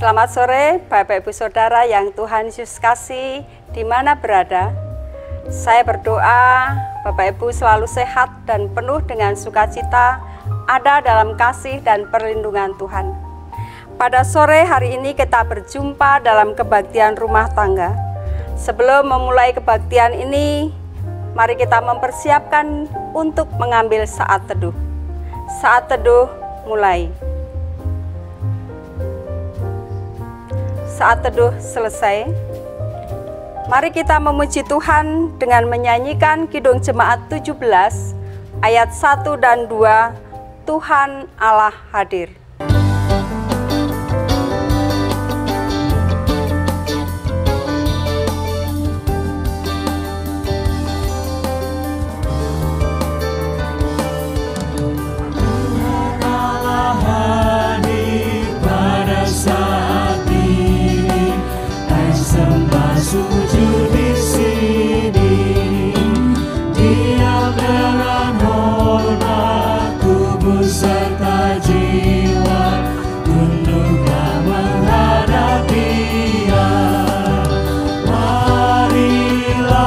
Selamat sore Bapak Ibu Saudara yang Tuhan Yesus kasih di mana berada. Saya berdoa Bapak Ibu selalu sehat dan penuh dengan sukacita, ada dalam kasih dan perlindungan Tuhan. Pada sore hari ini kita berjumpa dalam kebaktian rumah tangga. Sebelum memulai kebaktian ini, mari kita mempersiapkan untuk mengambil saat teduh. Saat teduh mulai. Saat teduh selesai, mari kita memuji Tuhan dengan menyanyikan Kidung Jemaat 17 ayat 1 dan 2, Tuhan Allah hadir. Sujud di sini, diam dengan hormat, tubuh serta jiwa, tunduklah menghadap Dia. Marilah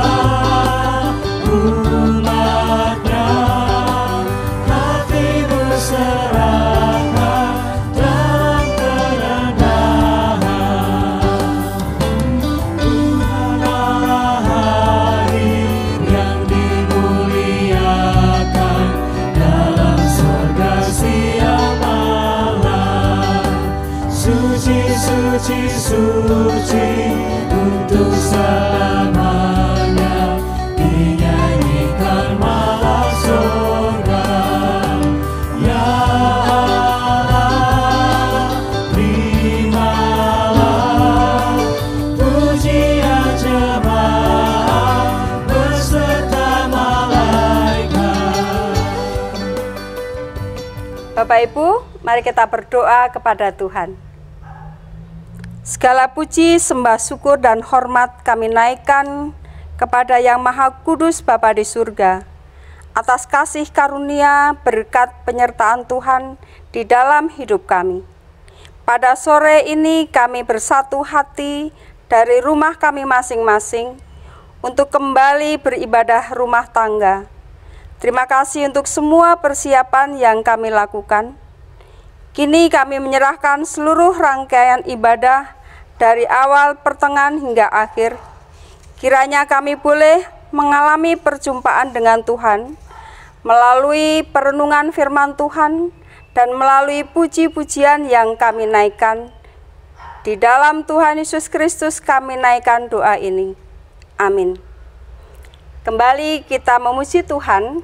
umat-Nya, hati berserahkan dalam kerendahan. Suci, suci untuk selamanya, dinyanyikan malam surga. Ya Allah, terimalah pujian jemaat beserta malaikat. Bapak Ibu, mari kita berdoa kepada Tuhan. Segala puji, sembah, syukur, dan hormat kami naikkan kepada Yang Maha Kudus Bapa di surga, atas kasih karunia berkat penyertaan Tuhan di dalam hidup kami. Pada sore ini kami bersatu hati dari rumah kami masing-masing untuk kembali beribadah rumah tangga. Terima kasih untuk semua persiapan yang kami lakukan. Kini kami menyerahkan seluruh rangkaian ibadah dari awal, pertengahan, hingga akhir. Kiranya kami boleh mengalami perjumpaan dengan Tuhan melalui perenungan firman Tuhan dan melalui puji-pujian yang kami naikkan. Di dalam Tuhan Yesus Kristus kami naikkan doa ini. Amin. Kembali kita memuji Tuhan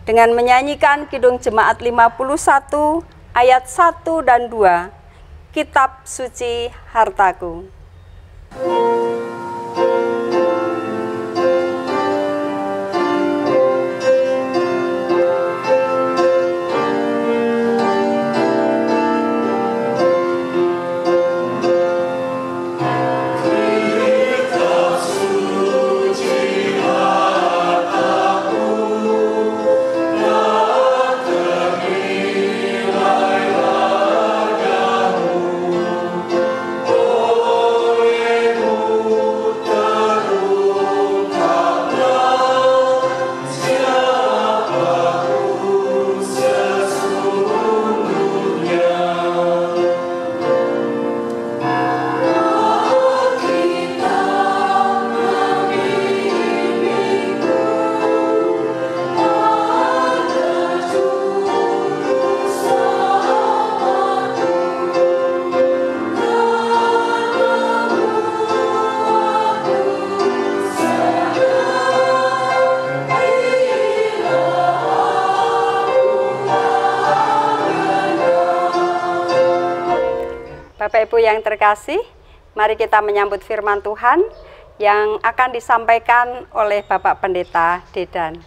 dengan menyanyikan Kidung Jemaat 51 ayat 1 dan 2, Kitab Suci Hartaku. Oh Bapak Ibu yang terkasih, mari kita menyambut firman Tuhan yang akan disampaikan oleh Bapak Pendeta Dedan.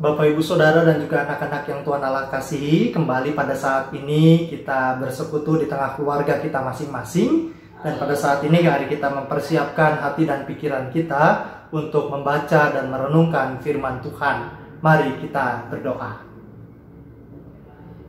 Bapak Ibu Saudara dan juga anak-anak yang Tuhan Allah kasihi, kembali pada saat ini kita bersekutu di tengah keluarga kita masing-masing. Dan pada saat ini mari kita mempersiapkan hati dan pikiran kita untuk membaca dan merenungkan firman Tuhan. Mari kita berdoa.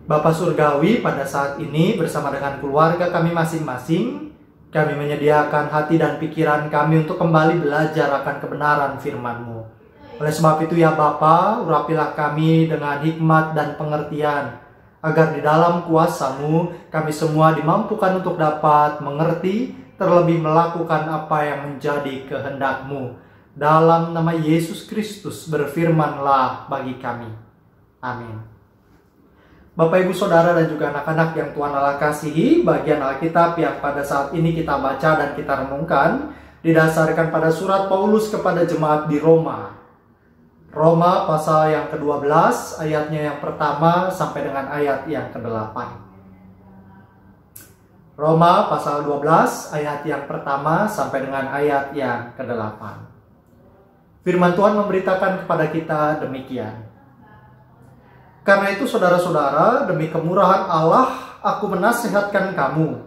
Bapa Surgawi, pada saat ini bersama dengan keluarga kami masing-masing, kami menyediakan hati dan pikiran kami untuk kembali belajar akan kebenaran firman-Mu. Oleh sebab itu ya Bapa, urapilah kami dengan hikmat dan pengertian, agar di dalam kuasa-Mu kami semua dimampukan untuk dapat mengerti, terlebih melakukan apa yang menjadi kehendak-Mu. Dalam nama Yesus Kristus berfirmanlah bagi kami. Amin. Bapak Ibu Saudara dan juga anak-anak yang Tuhan Allah kasihi, bagian Alkitab yang pada saat ini kita baca dan kita renungkan didasarkan pada surat Paulus kepada jemaat di Roma. Roma pasal yang ke-12 ayatnya yang pertama sampai dengan ayat yang ke-8. Roma pasal 12 ayat yang pertama sampai dengan ayat yang ke-8. Firman Tuhan memberitakan kepada kita demikian. Karena itu saudara-saudara, demi kemurahan Allah, aku menasihatkan kamu,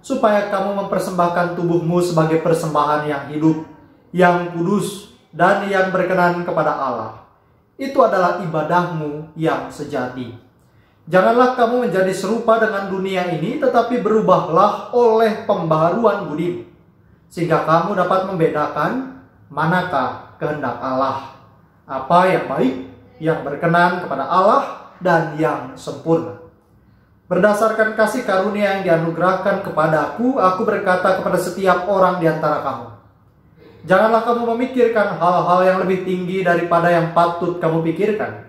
supaya kamu mempersembahkan tubuhmu sebagai persembahan yang hidup, yang kudus, dan yang berkenan kepada Allah. Itu adalah ibadahmu yang sejati. Janganlah kamu menjadi serupa dengan dunia ini, tetapi berubahlah oleh pembaharuan budimu, sehingga kamu dapat membedakan manakah kehendak Allah, apa yang baik, yang berkenan kepada Allah, dan yang sempurna. Berdasarkan kasih karunia yang dianugerahkan kepadaku, aku berkata kepada setiap orang di antara kamu, janganlah kamu memikirkan hal-hal yang lebih tinggi daripada yang patut kamu pikirkan,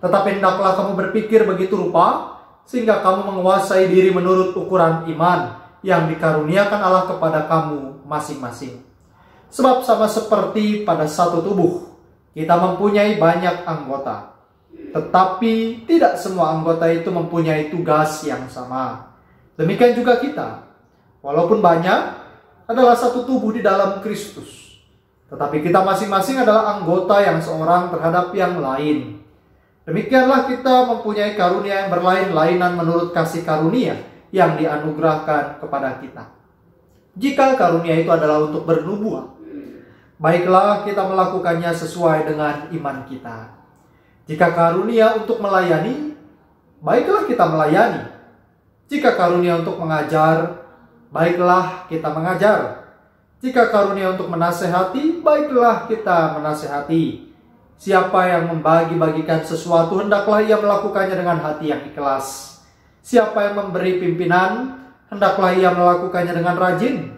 tetapi hendaklah kamu berpikir begitu rupa, sehingga kamu menguasai diri menurut ukuran iman yang dikaruniakan Allah kepada kamu masing-masing. Sebab sama seperti pada satu tubuh, kita mempunyai banyak anggota, tetapi tidak semua anggota itu mempunyai tugas yang sama. Demikian juga kita, walaupun banyak, adalah satu tubuh di dalam Kristus, tetapi kita masing-masing adalah anggota yang seorang terhadap yang lain. Demikianlah kita mempunyai karunia yang berlain-lainan menurut kasih karunia yang dianugerahkan kepada kita. Jika karunia itu adalah untuk bernubuat, baiklah kita melakukannya sesuai dengan iman kita. Jika karunia untuk melayani, baiklah kita melayani. Jika karunia untuk mengajar, baiklah kita mengajar. Jika karunia untuk menasehati, baiklah kita menasehati. Siapa yang membagi-bagikan sesuatu, hendaklah ia melakukannya dengan hati yang ikhlas. Siapa yang memberi pimpinan, hendaklah ia melakukannya dengan rajin.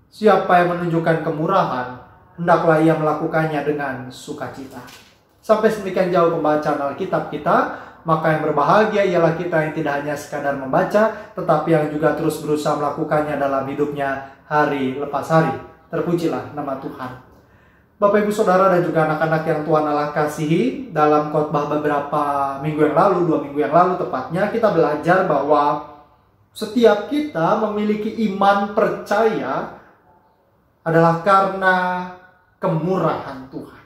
Siapa yang menunjukkan kemurahan, hendaklah ia melakukannya dengan sukacita. Sampai sedemikian jauh pembacaan Alkitab kita, maka yang berbahagia ialah kita yang tidak hanya sekadar membaca, tetapi yang juga terus berusaha melakukannya dalam hidupnya hari lepas hari. Terpujilah nama Tuhan. Bapak Ibu Saudara dan juga anak-anak yang Tuhan Allah kasihi, dalam khotbah beberapa minggu yang lalu, 2 minggu yang lalu tepatnya, kita belajar bahwa setiap kita memiliki iman percaya adalah karena kemurahan Tuhan.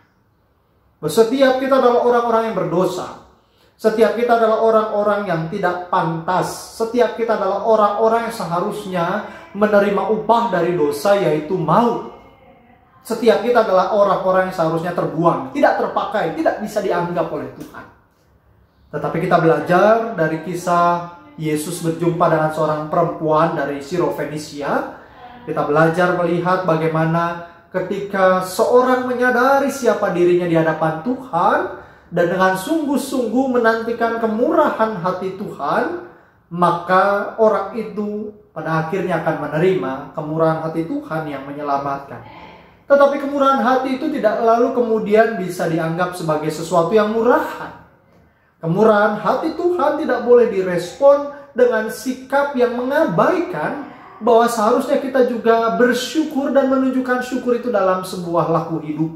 Setiap kita adalah orang-orang yang berdosa. Setiap kita adalah orang-orang yang tidak pantas. Setiap kita adalah orang-orang yang seharusnya menerima upah dari dosa, yaitu maut. Setiap kita adalah orang-orang yang seharusnya terbuang, tidak terpakai, tidak bisa dianggap oleh Tuhan. Tetapi kita belajar dari kisah Yesus berjumpa dengan seorang perempuan dari Sirofenisia. Kita belajar melihat bagaimana ketika seorang menyadari siapa dirinya di hadapan Tuhan dan dengan sungguh-sungguh menantikan kemurahan hati Tuhan, maka orang itu pada akhirnya akan menerima kemurahan hati Tuhan yang menyelamatkan. Tetapi kemurahan hati itu tidak lalu kemudian bisa dianggap sebagai sesuatu yang murahan. Kemurahan hati Tuhan tidak boleh direspon dengan sikap yang mengabaikan bahwa seharusnya kita juga bersyukur dan menunjukkan syukur itu dalam sebuah laku hidup.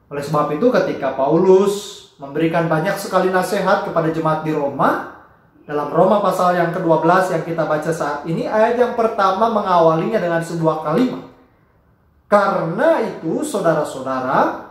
Oleh sebab itu ketika Paulus memberikan banyak sekali nasihat kepada jemaat di Roma, Dalam Roma pasal yang ke-12 yang kita baca saat ini, ayat yang pertama mengawalinya dengan sebuah kalimat. Karena itu saudara-saudara,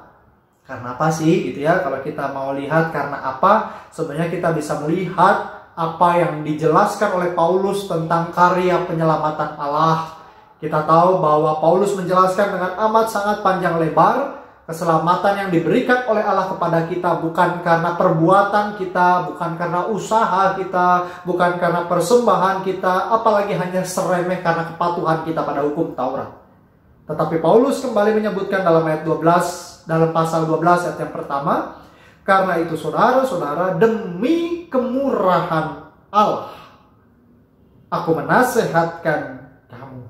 karena apa sih gitu ya? Kalau kita mau lihat karena apa, sebenarnya kita bisa melihat apa yang dijelaskan oleh Paulus tentang karya penyelamatan Allah. Kita tahu bahwa Paulus menjelaskan dengan amat sangat panjang lebar keselamatan yang diberikan oleh Allah kepada kita bukan karena perbuatan kita, bukan karena usaha kita, bukan karena persembahan kita, apalagi hanya seremeh karena kepatuhan kita pada hukum Taurat. Tetapi Paulus kembali menyebutkan dalam ayat 12, dalam pasal 12 ayat yang pertama, karena itu saudara-saudara, demi kemurahan Allah, aku menasehatkan kamu.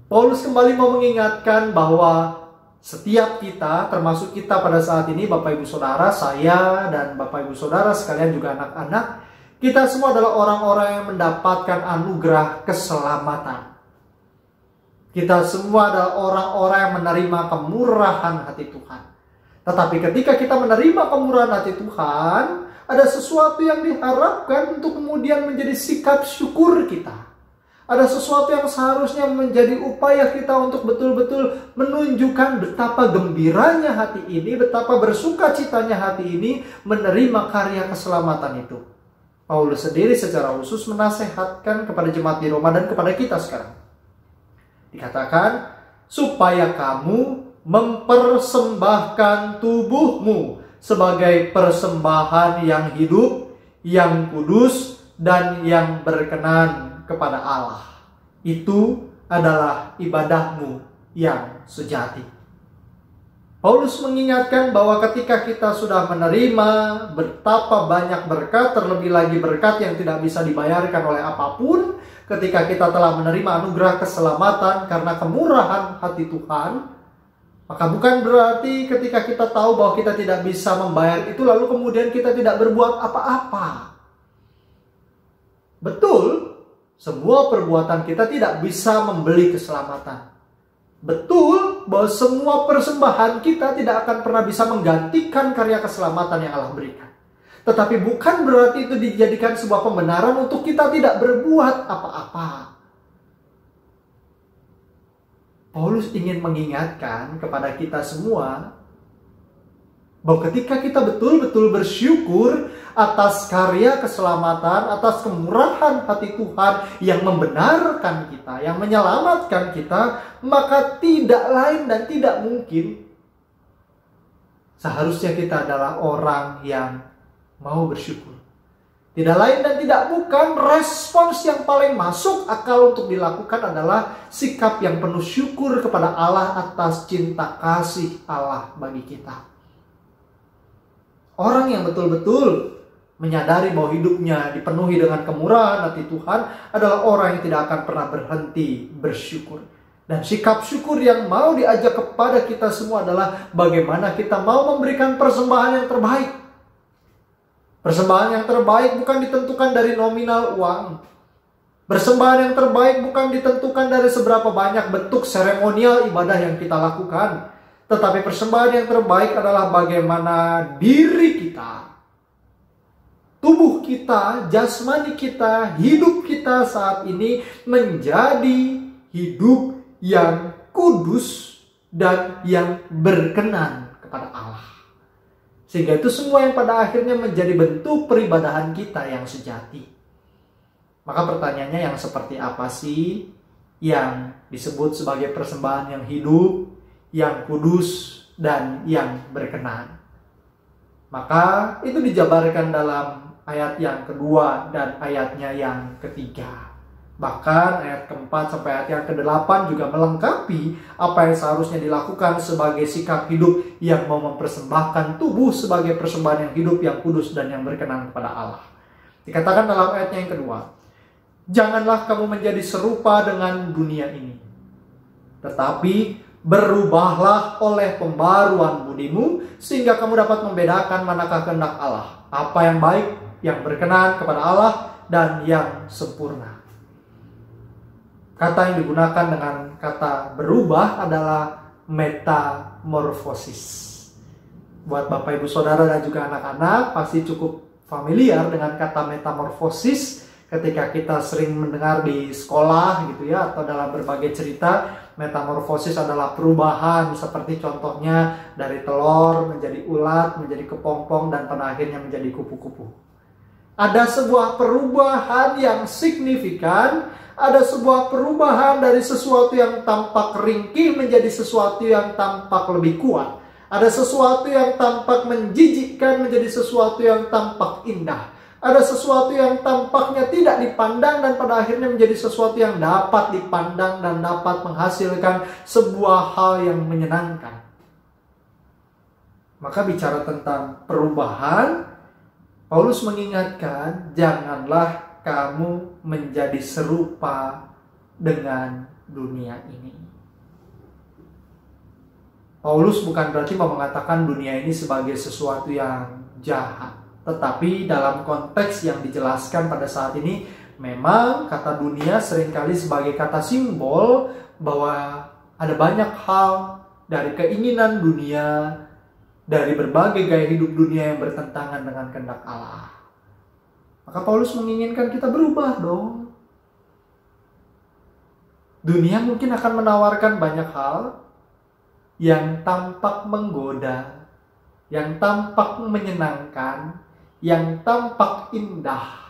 Paulus kembali mau mengingatkan bahwa setiap kita, termasuk kita pada saat ini, Bapak Ibu Saudara, saya dan Bapak Ibu Saudara sekalian juga anak-anak, kita semua adalah orang-orang yang mendapatkan anugerah keselamatan. Kita semua adalah orang-orang yang menerima kemurahan hati Tuhan. Tetapi ketika kita menerima kemurahan hati Tuhan, ada sesuatu yang diharapkan untuk kemudian menjadi sikap syukur kita. Ada sesuatu yang seharusnya menjadi upaya kita untuk betul-betul menunjukkan betapa gembiranya hati ini, betapa bersukacitanya hati ini menerima karya keselamatan itu. Paulus sendiri secara khusus menasehatkan kepada jemaat di Roma dan kepada kita sekarang. Dikatakan, supaya kamu mempersembahkan tubuhmu sebagai persembahan yang hidup, yang kudus, dan yang berkenan kepada Allah. Itu adalah ibadahmu yang sejati. Paulus mengingatkan bahwa ketika kita sudah menerima betapa banyak berkat, terlebih lagi berkat yang tidak bisa dibayarkan oleh apapun, ketika kita telah menerima anugerah keselamatan karena kemurahan hati Tuhan, maka bukan berarti ketika kita tahu bahwa kita tidak bisa membayar itu lalu kemudian kita tidak berbuat apa-apa. Betul, semua perbuatan kita tidak bisa membeli keselamatan. Betul bahwa semua persembahan kita tidak akan pernah bisa menggantikan karya keselamatan yang Allah berikan. Tetapi bukan berarti itu dijadikan sebuah pembenaran untuk kita tidak berbuat apa-apa. Paulus ingin mengingatkan kepada kita semua bahwa ketika kita betul-betul bersyukur atas karya keselamatan, atas kemurahan hati Tuhan yang membenarkan kita, yang menyelamatkan kita, maka tidak lain dan tidak mungkin seharusnya kita adalah orang yang mau bersyukur. Tidak lain dan tidak bukan respons yang paling masuk akal untuk dilakukan adalah sikap yang penuh syukur kepada Allah atas cinta kasih Allah bagi kita. Orang yang betul-betul menyadari bahwa hidupnya dipenuhi dengan kemurahan hati Tuhan adalah orang yang tidak akan pernah berhenti bersyukur. Dan sikap syukur yang mau diajak kepada kita semua adalah bagaimana kita mau memberikan persembahan yang terbaik. Persembahan yang terbaik bukan ditentukan dari nominal uang. Persembahan yang terbaik bukan ditentukan dari seberapa banyak bentuk seremonial ibadah yang kita lakukan. Tetapi persembahan yang terbaik adalah bagaimana diri kita, tubuh kita, jasmani kita, hidup kita saat ini menjadi hidup yang kudus dan yang berkenan kepada Allah. Sehingga itu semua yang pada akhirnya menjadi bentuk peribadahan kita yang sejati. Maka pertanyaannya yang seperti apa sih yang disebut sebagai persembahan yang hidup, yang kudus, dan yang berkenan? Maka itu dijabarkan dalam ayat yang kedua dan ayatnya yang ketiga. Bahkan ayat keempat sampai ayat yang ke-8 juga melengkapi apa yang seharusnya dilakukan sebagai sikap hidup yang mau mempersembahkan tubuh sebagai persembahan yang hidup, yang kudus, dan yang berkenan kepada Allah. Dikatakan dalam ayatnya yang kedua, janganlah kamu menjadi serupa dengan dunia ini, tetapi berubahlah oleh pembaruan budimu, sehingga kamu dapat membedakan manakah kehendak Allah, apa yang baik, yang berkenan kepada Allah, dan yang sempurna. Kata yang digunakan dengan kata berubah adalah metamorfosis. Buat Bapak Ibu Saudara dan juga anak-anak pasti cukup familiar dengan kata metamorfosis ketika kita sering mendengar di sekolah gitu ya, atau dalam berbagai cerita. Metamorfosis adalah perubahan, seperti contohnya dari telur menjadi ulat, menjadi kepompong, dan pada akhirnya menjadi kupu-kupu. Ada sebuah perubahan yang signifikan, ada sebuah perubahan dari sesuatu yang tampak ringkih menjadi sesuatu yang tampak lebih kuat. Ada sesuatu yang tampak menjijikkan menjadi sesuatu yang tampak indah. Ada sesuatu yang tampaknya tidak dipandang dan pada akhirnya menjadi sesuatu yang dapat dipandang dan dapat menghasilkan sebuah hal yang menyenangkan. Maka bicara tentang perubahan, Paulus mengingatkan, janganlah kamu menjadi serupa dengan dunia ini. Paulus bukan berarti mau mengatakan dunia ini sebagai sesuatu yang jahat. Tetapi dalam konteks yang dijelaskan pada saat ini, memang kata dunia seringkali sebagai kata simbol bahwa ada banyak hal dari keinginan dunia, dari berbagai gaya hidup dunia yang bertentangan dengan kehendak Allah. Maka Paulus menginginkan kita berubah dong. Dunia mungkin akan menawarkan banyak hal yang tampak menggoda, yang tampak menyenangkan, yang tampak indah.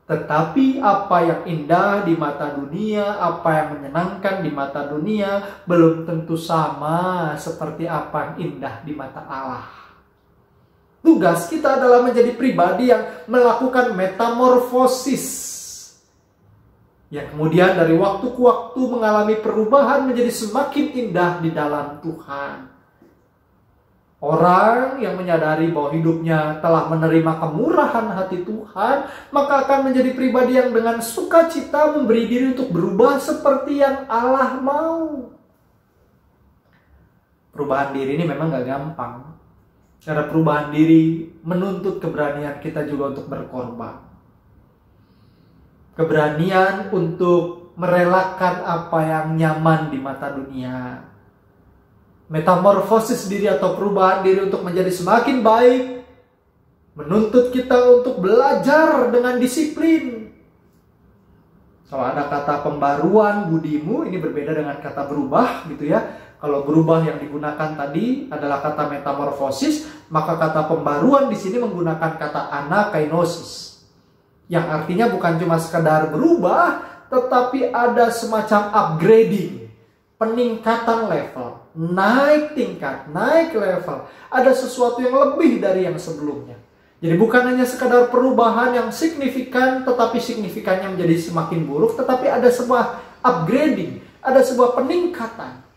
Tetapi apa yang indah di mata dunia, apa yang menyenangkan di mata dunia, belum tentu sama seperti apa yang indah di mata Allah. Tugas kita adalah menjadi pribadi yang melakukan metamorfosis, yang kemudian dari waktu ke waktu mengalami perubahan menjadi semakin indah di dalam Tuhan. Orang yang menyadari bahwa hidupnya telah menerima kemurahan hati Tuhan, maka akan menjadi pribadi yang dengan sukacita memberi diri untuk berubah seperti yang Allah mau. Perubahan diri ini memang gak gampang. Karena perubahan diri menuntut keberanian kita juga untuk berkorban. Keberanian untuk merelakan apa yang nyaman di mata dunia. Metamorfosis diri atau perubahan diri untuk menjadi semakin baik menuntut kita untuk belajar dengan disiplin. Kalau ada kata pembaruan budimu, ini berbeda dengan kata berubah gitu ya. Kalau berubah yang digunakan tadi adalah kata metamorfosis, maka kata pembaruan di sini menggunakan kata anakainosis, yang artinya bukan cuma sekadar berubah, tetapi ada semacam upgrading, peningkatan level. Naik tingkat, naik level. Ada sesuatu yang lebih dari yang sebelumnya. Jadi bukan hanya sekadar perubahan yang signifikan, tetapi signifikannya menjadi semakin buruk, tetapi ada sebuah upgrading, ada sebuah peningkatan.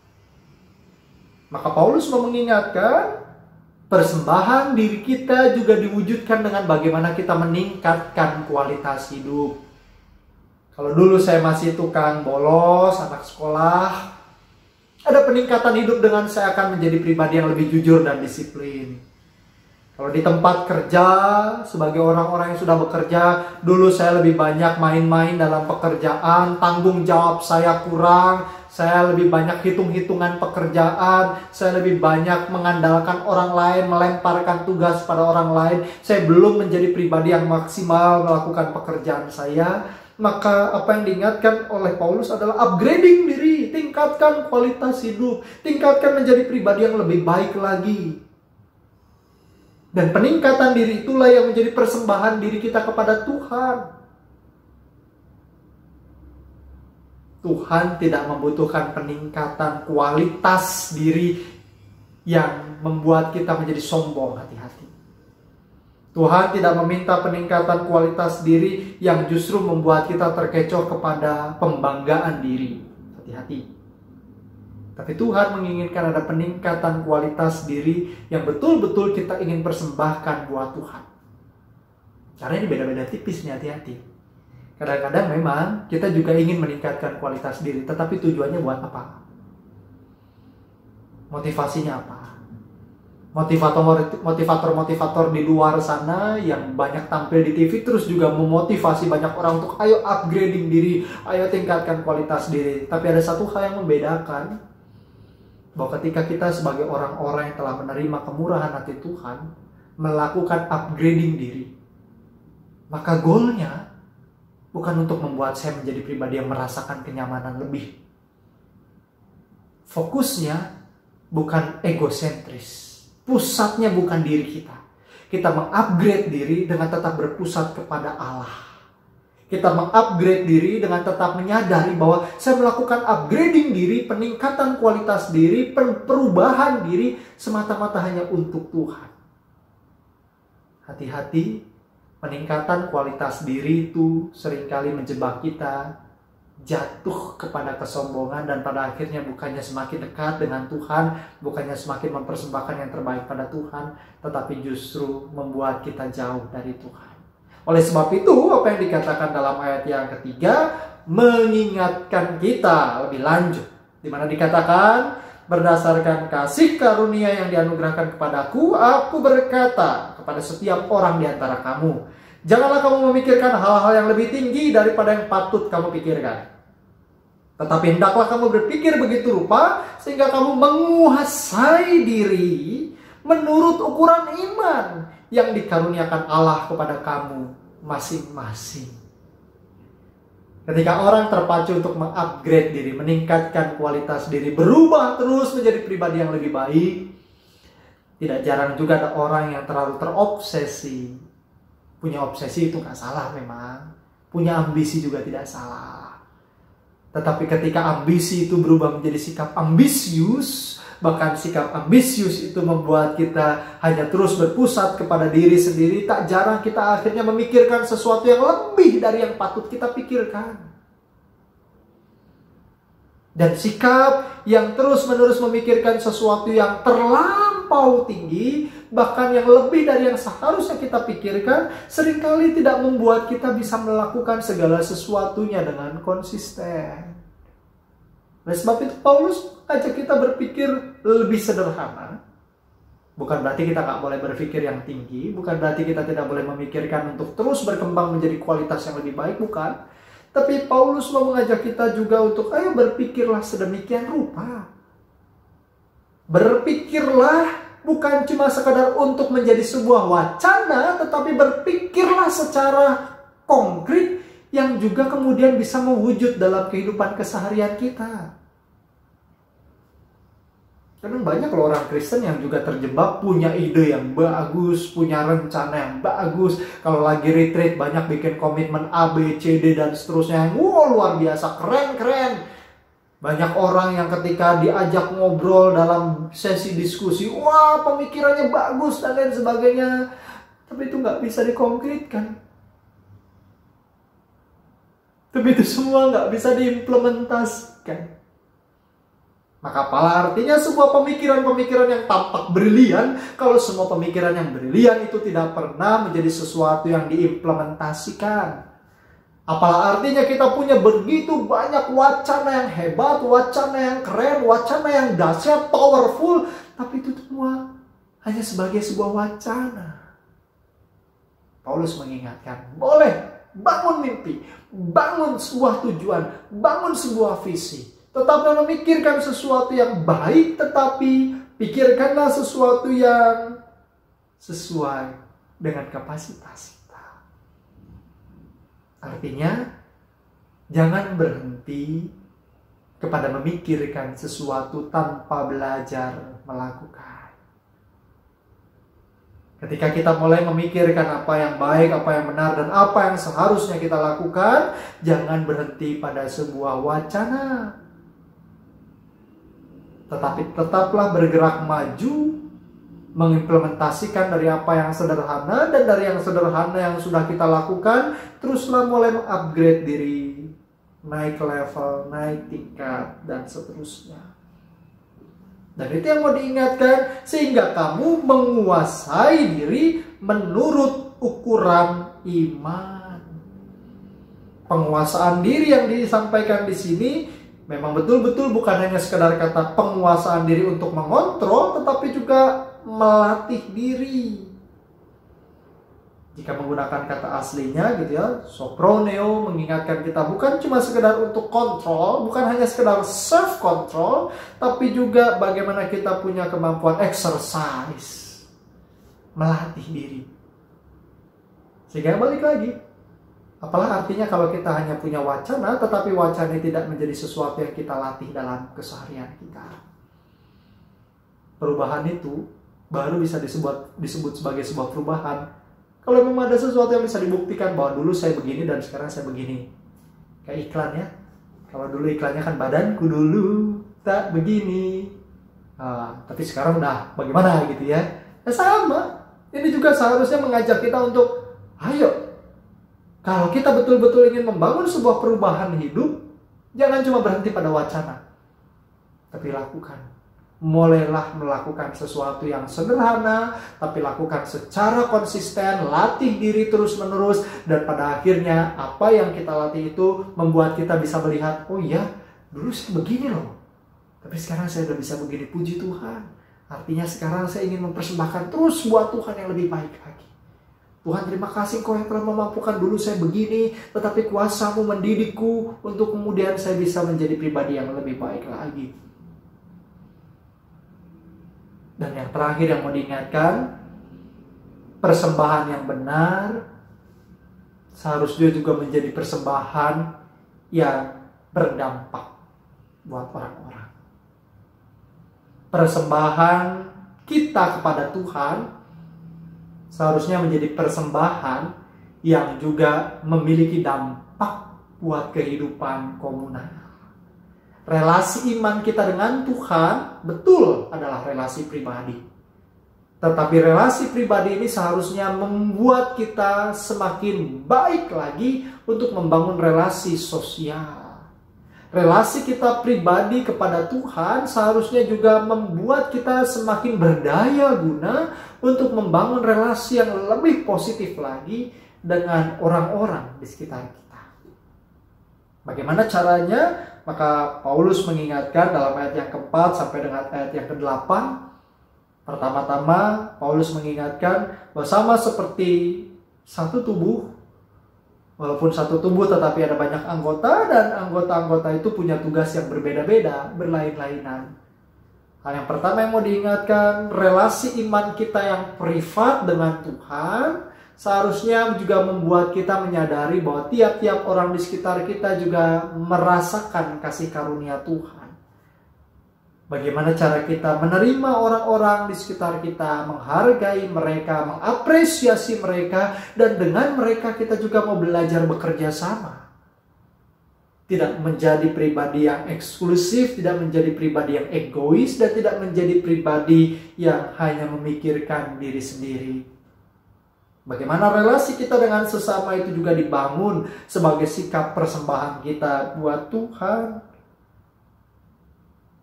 Maka Paulus mau mengingatkan, persembahan diri kita juga diwujudkan dengan bagaimana kita meningkatkan kualitas hidup. Kalau dulu saya masih tukang bolos, anak sekolah, ada peningkatan hidup dengan saya akan menjadi pribadi yang lebih jujur dan disiplin. Kalau di tempat kerja, sebagai orang-orang yang sudah bekerja, dulu saya lebih banyak main-main dalam pekerjaan, tanggung jawab saya kurang, saya lebih banyak hitung-hitungan pekerjaan, saya lebih banyak mengandalkan orang lain, melemparkan tugas pada orang lain, saya belum menjadi pribadi yang maksimal melakukan pekerjaan saya. Maka apa yang diingatkan oleh Paulus adalah upgrading diri, tingkatkan kualitas hidup, tingkatkan menjadi pribadi yang lebih baik lagi. Dan peningkatan diri itulah yang menjadi persembahan diri kita kepada Tuhan. Tuhan tidak membutuhkan peningkatan kualitas diri yang membuat kita menjadi sombong, hati-hati. Tuhan tidak meminta peningkatan kualitas diri yang justru membuat kita terkecoh kepada pembanggaan diri. Hati-hati. Tapi Tuhan menginginkan ada peningkatan kualitas diri yang betul-betul kita ingin persembahkan buat Tuhan. Caranya ini beda-beda tipis nih, hati-hati. Kadang-kadang memang kita juga ingin meningkatkan kualitas diri, tetapi tujuannya buat apa? Motivasinya apa? Motivator-motivator di luar sana yang banyak tampil di TV terus juga memotivasi banyak orang untuk ayo upgrading diri, ayo tingkatkan kualitas diri. Tapi ada satu hal yang membedakan, bahwa ketika kita sebagai orang-orang yang telah menerima kemurahan hati Tuhan, melakukan upgrading diri, maka goalnya bukan untuk membuat saya menjadi pribadi yang merasakan kenyamanan lebih. Fokusnya bukan egosentris. Pusatnya bukan diri kita. Kita mengupgrade diri dengan tetap berpusat kepada Allah. Kita mengupgrade diri dengan tetap menyadari bahwa saya melakukan upgrading diri, peningkatan kualitas diri, perubahan diri semata-mata hanya untuk Tuhan. Hati-hati, peningkatan kualitas diri itu seringkali menjebak kita jatuh kepada kesombongan, dan pada akhirnya bukannya semakin dekat dengan Tuhan, bukannya semakin mempersembahkan yang terbaik pada Tuhan, tetapi justru membuat kita jauh dari Tuhan. Oleh sebab itu, apa yang dikatakan dalam ayat yang ketiga mengingatkan kita lebih lanjut, di mana dikatakan, berdasarkan kasih karunia yang dianugerahkan kepadaku, aku berkata kepada setiap orang di antara kamu, janganlah kamu memikirkan hal-hal yang lebih tinggi daripada yang patut kamu pikirkan. Tetapi hendaklah kamu berpikir begitu rupa sehingga kamu menguasai diri menurut ukuran iman yang dikaruniakan Allah kepada kamu masing-masing. Ketika orang terpacu untuk mengupgrade diri, meningkatkan kualitas diri, berubah terus menjadi pribadi yang lebih baik, tidak jarang juga ada orang yang terlalu terobsesi. Punya obsesi itu gak salah memang. Punya ambisi juga tidak salah. Tetapi ketika ambisi itu berubah menjadi sikap ambisius, bahkan sikap ambisius itu membuat kita hanya terus berpusat kepada diri sendiri, tak jarang kita akhirnya memikirkan sesuatu yang lebih dari yang patut kita pikirkan. Dan sikap yang terus-menerus memikirkan sesuatu yang terlampau tinggi, bahkan yang lebih dari yang seharusnya kita pikirkan, seringkali tidak membuat kita bisa melakukan segala sesuatunya dengan konsisten. Oleh sebab itu Paulus ajak kita berpikir lebih sederhana. Bukan berarti kita nggak boleh berpikir yang tinggi, bukan berarti kita tidak boleh memikirkan untuk terus berkembang menjadi kualitas yang lebih baik, bukan. Tapi Paulus mau mengajak kita juga untuk ayo berpikirlah sedemikian rupa. Berpikirlah bukan cuma sekadar untuk menjadi sebuah wacana, tetapi berpikirlah secara konkret yang juga kemudian bisa mewujud dalam kehidupan keseharian kita. Karena banyak loh orang Kristen yang juga terjebak, punya ide yang bagus, punya rencana yang bagus. Kalau lagi retreat banyak bikin komitmen A, B, C, D dan seterusnya yang luar biasa, keren-keren. Banyak orang yang ketika diajak ngobrol dalam sesi diskusi, wah pemikirannya bagus dan lain sebagainya. Tapi itu nggak bisa dikonkretkan. Tapi itu semua nggak bisa diimplementasikan. Maka apalah artinya sebuah pemikiran-pemikiran yang tampak brilian kalau semua pemikiran yang brilian itu tidak pernah menjadi sesuatu yang diimplementasikan. Apalah artinya kita punya begitu banyak wacana yang hebat, wacana yang keren, wacana yang dahsyat, powerful, tapi itu semua hanya sebagai sebuah wacana. Paulus mengingatkan, boleh bangun mimpi, bangun sebuah tujuan, bangun sebuah visi. Tetapi memikirkan sesuatu yang baik, tetapi pikirkanlah sesuatu yang sesuai dengan kapasitas kita. Artinya, jangan berhenti kepada memikirkan sesuatu tanpa belajar melakukan. Ketika kita mulai memikirkan apa yang baik, apa yang benar, dan apa yang seharusnya kita lakukan, jangan berhenti pada sebuah wacana. Tetapi tetaplah bergerak maju, mengimplementasikan dari apa yang sederhana, dan dari yang sederhana yang sudah kita lakukan, teruslah mulai mengupgrade diri, naik level, naik tingkat, dan seterusnya. Dan itu yang mau diingatkan, sehingga kamu menguasai diri menurut ukuran iman. Penguasaan diri yang disampaikan di sini memang betul-betul bukan hanya sekedar kata penguasaan diri untuk mengontrol, tetapi juga melatih diri. Jika menggunakan kata aslinya gitu ya, soproneo, mengingatkan kita bukan cuma sekedar untuk kontrol, bukan hanya sekedar self control, tapi juga bagaimana kita punya kemampuan exercise. melatih diri. Sehingga balik lagi, apalah artinya kalau kita hanya punya wacana, tetapi wacana tidak menjadi sesuatu yang kita latih dalam keseharian kita. Perubahan itu baru bisa disebut sebagai sebuah perubahan kalau memang ada sesuatu yang bisa dibuktikan bahwa dulu saya begini dan sekarang saya begini. Kayak iklan ya. Kalau dulu iklannya kan badanku dulu tak begini, tapi sekarang udah bagaimana gitu ya. Sama. Ini juga seharusnya mengajak kita untuk ayo, kalau kita betul-betul ingin membangun sebuah perubahan hidup, jangan cuma berhenti pada wacana, tapi lakukan. Mulailah melakukan sesuatu yang sederhana, tapi lakukan secara konsisten, latih diri terus-menerus, dan pada akhirnya apa yang kita latih itu membuat kita bisa melihat, oh iya, dulu saya begini loh, tapi sekarang saya udah bisa begini, puji Tuhan. Artinya sekarang saya ingin mempersembahkan terus buat Tuhan yang lebih baik lagi. Tuhan, terima kasih Engkau yang telah memampukan dulu saya begini, tetapi kuasa-Mu mendidikku untuk kemudian saya bisa menjadi pribadi yang lebih baik lagi. Dan yang terakhir yang mau diingatkan, persembahan yang benar seharusnya juga menjadi persembahan yang berdampak buat orang-orang. Persembahan kita kepada Tuhan seharusnya menjadi persembahan yang juga memiliki dampak buat kehidupan komunal. Relasi iman kita dengan Tuhan betul adalah relasi pribadi. Tetapi relasi pribadi ini seharusnya membuat kita semakin baik lagi untuk membangun relasi sosial. Relasi kita pribadi kepada Tuhan seharusnya juga membuat kita semakin berdaya guna untuk membangun relasi yang lebih positif lagi dengan orang-orang di sekitar kita. Bagaimana caranya? Maka Paulus mengingatkan dalam ayat yang keempat sampai dengan ayat yang ke-8. Pertama-tama Paulus mengingatkan bahwa sama seperti satu tubuh, walaupun satu tubuh tetapi ada banyak anggota, dan anggota-anggota itu punya tugas yang berbeda-beda, berlain-lainan. Hal yang pertama yang mau diingatkan, relasi iman kita yang privat dengan Tuhan seharusnya juga membuat kita menyadari bahwa tiap-tiap orang di sekitar kita juga merasakan kasih karunia Tuhan. Bagaimana cara kita menerima orang-orang di sekitar kita, menghargai mereka, mengapresiasi mereka, dan dengan mereka kita juga mau belajar bekerja sama. Tidak menjadi pribadi yang eksklusif, tidak menjadi pribadi yang egois, dan tidak menjadi pribadi yang hanya memikirkan diri sendiri. Bagaimana relasi kita dengan sesama itu juga dibangun sebagai sikap persembahan kita buat Tuhan.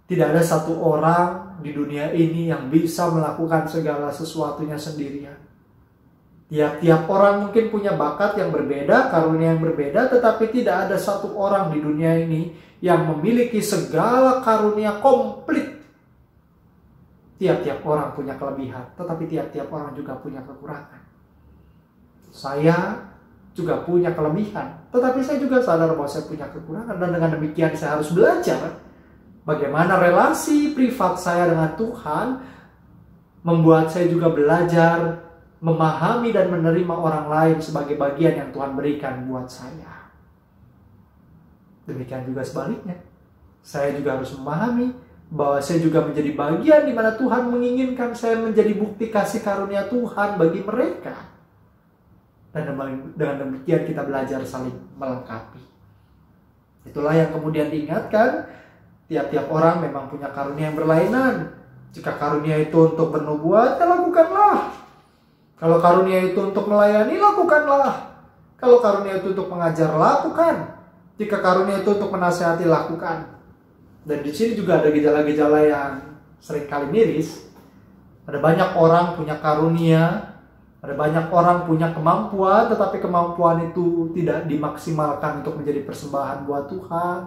Tidak ada satu orang di dunia ini yang bisa melakukan segala sesuatunya sendirian. Tiap-tiap orang mungkin punya bakat yang berbeda, karunia yang berbeda, tetapi tidak ada satu orang di dunia ini yang memiliki segala karunia komplit. Tiap-tiap orang punya kelebihan, tetapi tiap-tiap orang juga punya kekurangan. Saya juga punya kelebihan, tetapi saya juga sadar bahwa saya punya kekurangan, dan dengan demikian saya harus belajar bagaimana relasi privat saya dengan Tuhan membuat saya juga belajar memahami dan menerima orang lain sebagai bagian yang Tuhan berikan buat saya. Demikian juga sebaliknya, saya juga harus memahami bahwa saya juga menjadi bagian di mana Tuhan menginginkan saya menjadi bukti kasih karunia Tuhan bagi mereka. Dan dengan demikian kita belajar saling melengkapi. Itulah yang kemudian diingatkan, tiap-tiap orang memang punya karunia yang berlainan. Jika karunia itu untuk bernubuat, ya lakukanlah. Kalau karunia itu untuk melayani, lakukanlah. Kalau karunia itu untuk mengajar, lakukan. Jika karunia itu untuk menasihati, lakukan. Dan di sini juga ada gejala-gejala yang seringkali miris. Ada banyak orang punya karunia, ada banyak orang punya kemampuan, tetapi kemampuan itu tidak dimaksimalkan untuk menjadi persembahan buat Tuhan.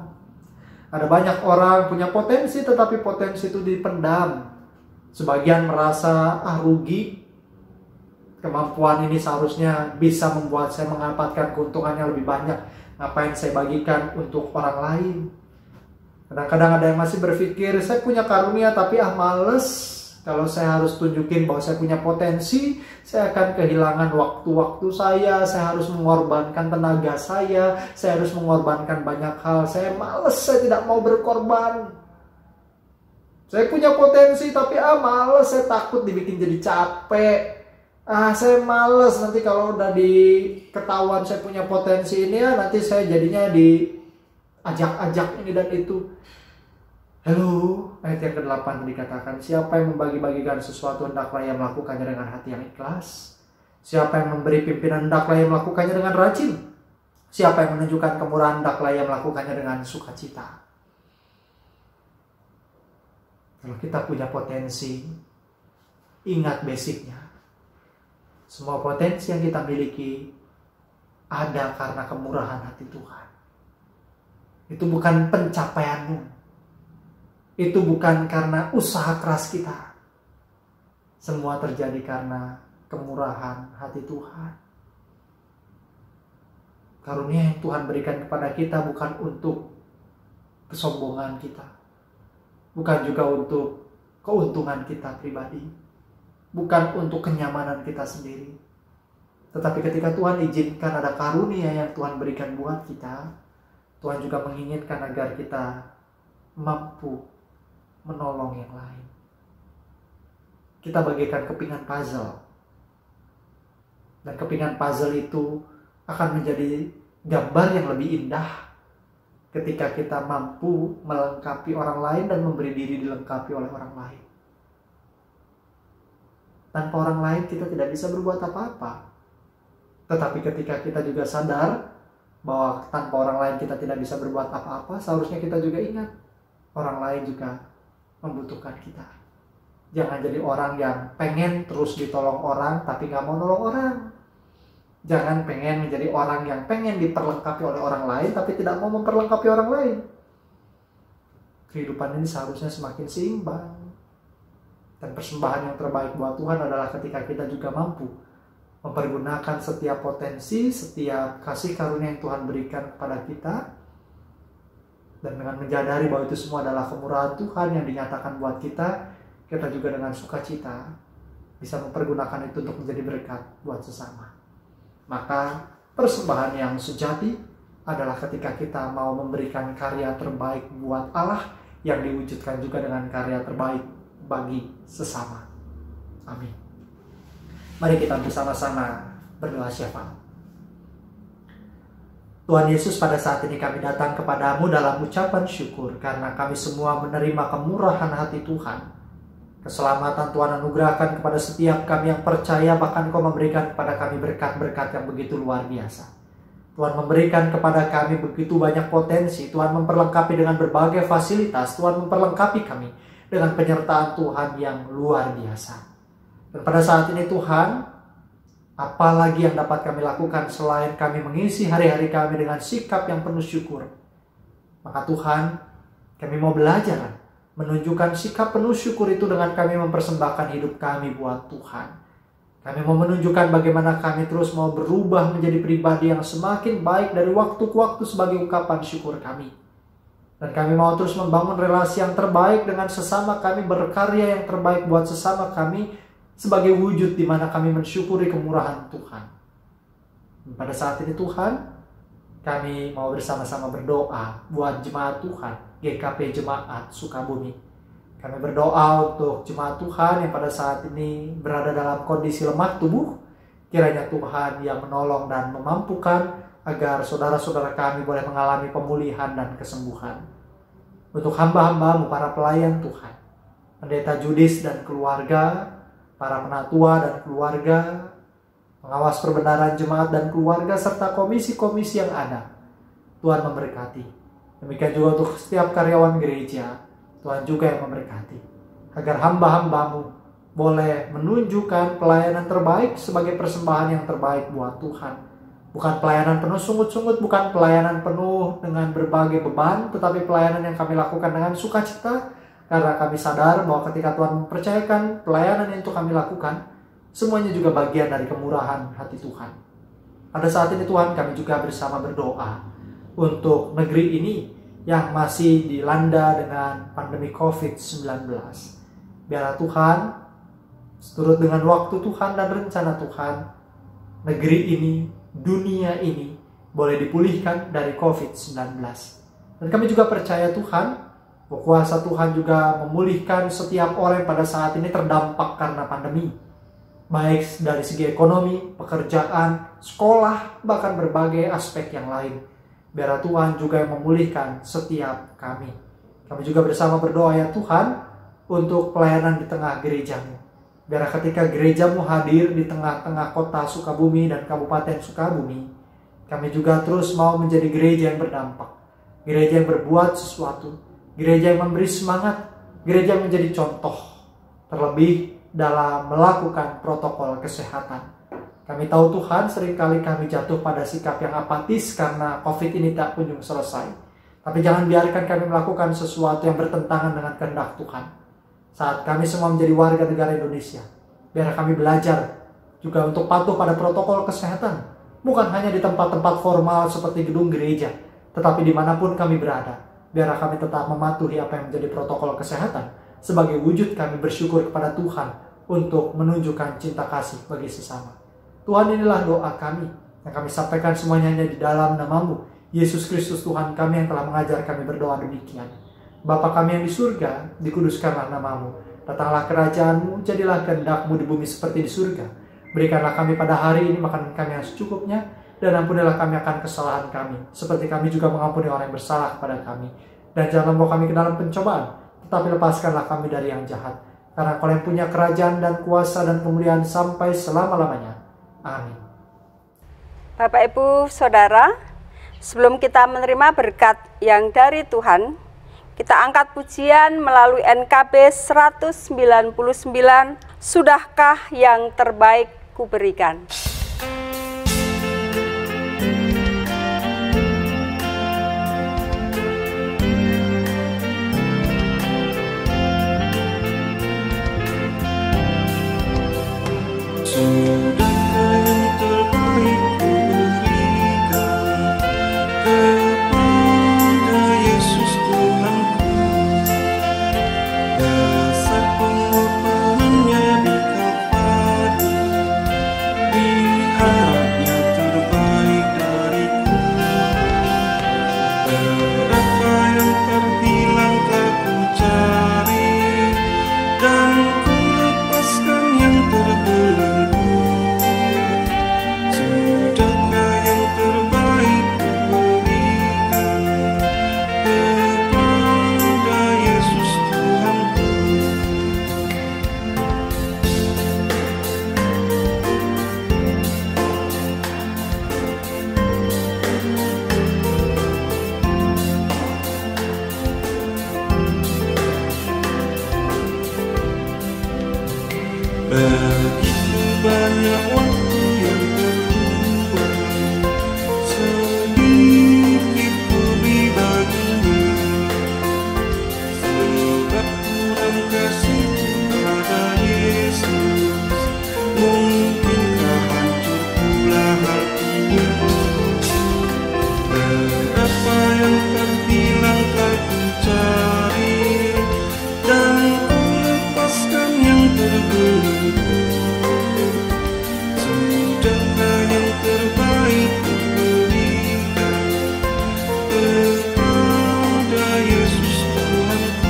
Ada banyak orang punya potensi, tetapi potensi itu dipendam. Sebagian merasa rugi. Kemampuan ini seharusnya bisa membuat saya mendapatkan keuntungan yang lebih banyak. Ngapain saya bagikan untuk orang lain? Kadang-kadang ada yang masih berpikir, saya punya karunia tapi males. Kalau saya harus tunjukin bahwa saya punya potensi, saya akan kehilangan waktu-waktu saya harus mengorbankan tenaga saya harus mengorbankan banyak hal. Saya males, saya tidak mau berkorban. Saya punya potensi tapi males, saya takut dibikin jadi capek. Saya males nanti kalau udah diketahuan saya punya potensi ini nanti saya jadinya diajak-ajak ini dan itu. Halo, ayat yang ke-8 dikatakan, siapa yang membagi-bagikan sesuatu hendaklah ia melakukannya dengan hati yang ikhlas. Siapa yang memberi pimpinan hendaklah ia melakukannya dengan rajin. Siapa yang menunjukkan kemurahan hendaklah ia melakukannya dengan sukacita. Kalau kita punya potensi, ingat basicnya. Semua potensi yang kita miliki ada karena kemurahan hati Tuhan. Itu bukan pencapaianmu. Itu bukan karena usaha keras kita. Semua terjadi karena kemurahan hati Tuhan. Karunia yang Tuhan berikan kepada kita bukan untuk kesombongan kita. Bukan juga untuk keuntungan kita pribadi. Bukan untuk kenyamanan kita sendiri. Tetapi ketika Tuhan izinkan ada karunia yang Tuhan berikan buat kita, Tuhan juga menginginkan agar kita mampu menolong yang lain. Kita bagikan kepingan puzzle. Dan kepingan puzzle itu akan menjadi gambar yang lebih indah ketika kita mampu melengkapi orang lain dan memberi diri dilengkapi oleh orang lain. Tanpa orang lain kita tidak bisa berbuat apa-apa. Tetapi ketika kita juga sadar bahwa tanpa orang lain kita tidak bisa berbuat apa-apa, seharusnya kita juga ingat orang lain juga membutuhkan kita. Jangan jadi orang yang pengen terus ditolong orang tapi gak mau nolong orang. Jangan pengen menjadi orang yang pengen diperlengkapi oleh orang lain tapi tidak mau memperlengkapi orang lain. Kehidupan ini seharusnya semakin seimbang. Dan persembahan yang terbaik buat Tuhan adalah ketika kita juga mampu mempergunakan setiap potensi, setiap kasih karunia yang Tuhan berikan kepada kita. Dan dengan menyadari bahwa itu semua adalah kemurahan Tuhan yang dinyatakan buat kita, kita juga dengan sukacita bisa mempergunakan itu untuk menjadi berkat buat sesama. Maka persembahan yang sejati adalah ketika kita mau memberikan karya terbaik buat Allah yang diwujudkan juga dengan karya terbaik bagi sesama. Amin. Mari kita bersama-sama berdoa syafaat. Tuhan Yesus, pada saat ini kami datang kepadamu dalam ucapan syukur karena kami semua menerima kemurahan hati Tuhan. Keselamatan Tuhan anugerahkan kepada setiap kami yang percaya, bahkan Kau memberikan kepada kami berkat-berkat yang begitu luar biasa. Tuhan memberikan kepada kami begitu banyak potensi. Tuhan memperlengkapi dengan berbagai fasilitas. Tuhan memperlengkapi kami dengan penyertaan Tuhan yang luar biasa. Dan pada saat ini Tuhan, apalagi yang dapat kami lakukan selain kami mengisi hari-hari kami dengan sikap yang penuh syukur. Maka Tuhan, kami mau belajar menunjukkan sikap penuh syukur itu dengan kami mempersembahkan hidup kami buat Tuhan. Kami mau menunjukkan bagaimana kami terus mau berubah menjadi pribadi yang semakin baik dari waktu ke waktu sebagai ungkapan syukur kami. Dan kami mau terus membangun relasi yang terbaik dengan sesama kami, berkarya yang terbaik buat sesama kami, sebagai wujud di mana kami mensyukuri kemurahan Tuhan. Pada saat ini Tuhan, kami mau bersama-sama berdoa buat jemaat Tuhan, GKP Jemaat Sukabumi. Kami berdoa untuk jemaat Tuhan yang pada saat ini berada dalam kondisi lemah tubuh. Kiranya Tuhan yang menolong dan memampukan agar saudara-saudara kami boleh mengalami pemulihan dan kesembuhan. Untuk hamba-hambamu, para pelayan Tuhan, Pendeta Judis dan keluarga, para penatua dan keluarga, pengawas perbenaran jemaat dan keluarga, serta komisi-komisi yang ada, Tuhan memberkati. Demikian juga untuk setiap karyawan gereja, Tuhan juga yang memberkati. Agar hamba-hambamu boleh menunjukkan pelayanan terbaik sebagai persembahan yang terbaik buat Tuhan. Bukan pelayanan penuh sungut-sungut, bukan pelayanan penuh dengan berbagai beban, tetapi pelayanan yang kami lakukan dengan sukacita, karena kami sadar bahwa ketika Tuhan mempercayakan pelayanan yang itu kami lakukan, semuanya juga bagian dari kemurahan hati Tuhan. Pada saat ini Tuhan, kami juga bersama berdoa untuk negeri ini yang masih dilanda dengan pandemi COVID-19. Biarlah Tuhan Seturut dengan waktu Tuhan dan rencana Tuhan, negeri ini, dunia ini boleh dipulihkan dari COVID-19. Dan kami juga percaya Tuhan, bahwa kuasa Tuhan juga memulihkan setiap orang yang pada saat ini terdampak karena pandemi. Baik dari segi ekonomi, pekerjaan, sekolah, bahkan berbagai aspek yang lain. Biar Tuhan juga yang memulihkan setiap kami. Kami juga bersama berdoa ya Tuhan, untuk pelayanan di tengah gerejamu. Biar ketika gerejamu hadir di tengah-tengah kota Sukabumi dan Kabupaten Sukabumi, kami juga terus mau menjadi gereja yang berdampak. Gereja yang berbuat sesuatu. Gereja yang memberi semangat. Gereja yang menjadi contoh. Terlebih dalam melakukan protokol kesehatan. Kami tahu Tuhan, seringkali kami jatuh pada sikap yang apatis karena COVID ini tak kunjung selesai. Tapi jangan biarkan kami melakukan sesuatu yang bertentangan dengan kehendak Tuhan. Saat kami semua menjadi warga negara Indonesia, biar kami belajar juga untuk patuh pada protokol kesehatan. Bukan hanya di tempat-tempat formal seperti gedung gereja, tetapi dimanapun kami berada, biar kami tetap mematuhi apa yang menjadi protokol kesehatan, sebagai wujud kami bersyukur kepada Tuhan untuk menunjukkan cinta kasih bagi sesama. Tuhan, inilah doa kami yang kami sampaikan semuanya hanya di dalam nama-Mu, Yesus Kristus Tuhan kami yang telah mengajar kami berdoa demikian. Bapa kami yang di surga, dikuduskanlah nama-Mu. Datanglah kerajaan-Mu, jadilah kehendak-Mu di bumi seperti di surga. Berikanlah kami pada hari ini makanan kami yang secukupnya, dan ampunilah kami akan kesalahan kami, seperti kami juga mengampuni orang yang bersalah kepada kami. Dan jangan membawa kami ke dalam pencobaan, tetapi lepaskanlah kami dari yang jahat. Karena Kau yang punya kerajaan dan kuasa dan kemuliaan sampai selama-lamanya. Amin. Bapak, Ibu, Saudara, sebelum kita menerima berkat yang dari Tuhan, kita angkat pujian melalui NKB 199, Sudahkah yang terbaik kuberikan. Begitu banyak waktu yang terbuang, sedikit lebih baginya. Sebab kurang kasih pada Yesus, mungkinkah hancur pula hatinya. Berapa yang terbilang telah ku cari, dan ku lepaskan yang terbelenggu. Sudahkah yang terbaik ku berikan kepada Yesus Tuhanku.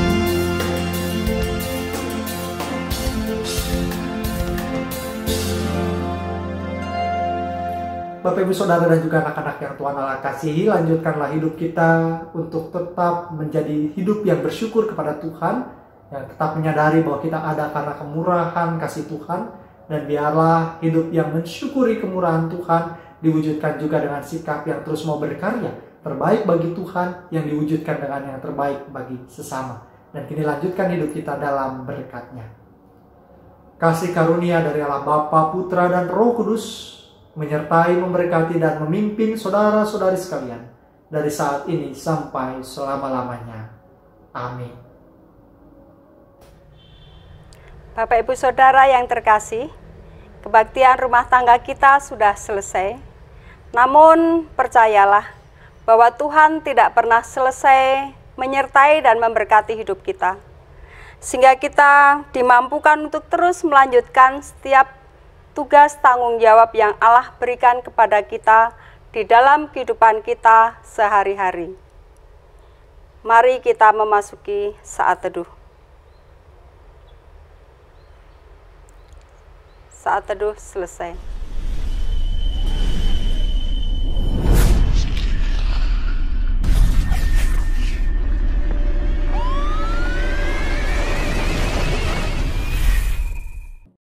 Bapak, Ibu, Saudara, dan juga anak-anak yang Tuhan Allah kasihi, lanjutkanlah hidup kita untuk tetap menjadi hidup yang bersyukur kepada Tuhan, yang tetap menyadari bahwa kita ada karena kemurahan kasih Tuhan, dan biarlah hidup yang mensyukuri kemurahan Tuhan diwujudkan juga dengan sikap yang terus mau berkarya terbaik bagi Tuhan, yang diwujudkan dengan yang terbaik bagi sesama. Dan kini lanjutkan hidup kita dalam berkat-Nya. Kasih karunia dari Allah Bapa, Putra, dan Roh Kudus menyertai, memberkati, dan memimpin saudara-saudari sekalian dari saat ini sampai selama-lamanya. Amin. Bapak, Ibu, Saudara yang terkasih, kebaktian rumah tangga kita sudah selesai. Namun percayalah bahwa Tuhan tidak pernah selesai menyertai dan memberkati hidup kita. sehingga kita dimampukan untuk terus melanjutkan setiap tugas tanggung jawab yang Allah berikan kepada kita di dalam kehidupan kita sehari-hari. Mari kita memasuki saat teduh. Saat teduh selesai.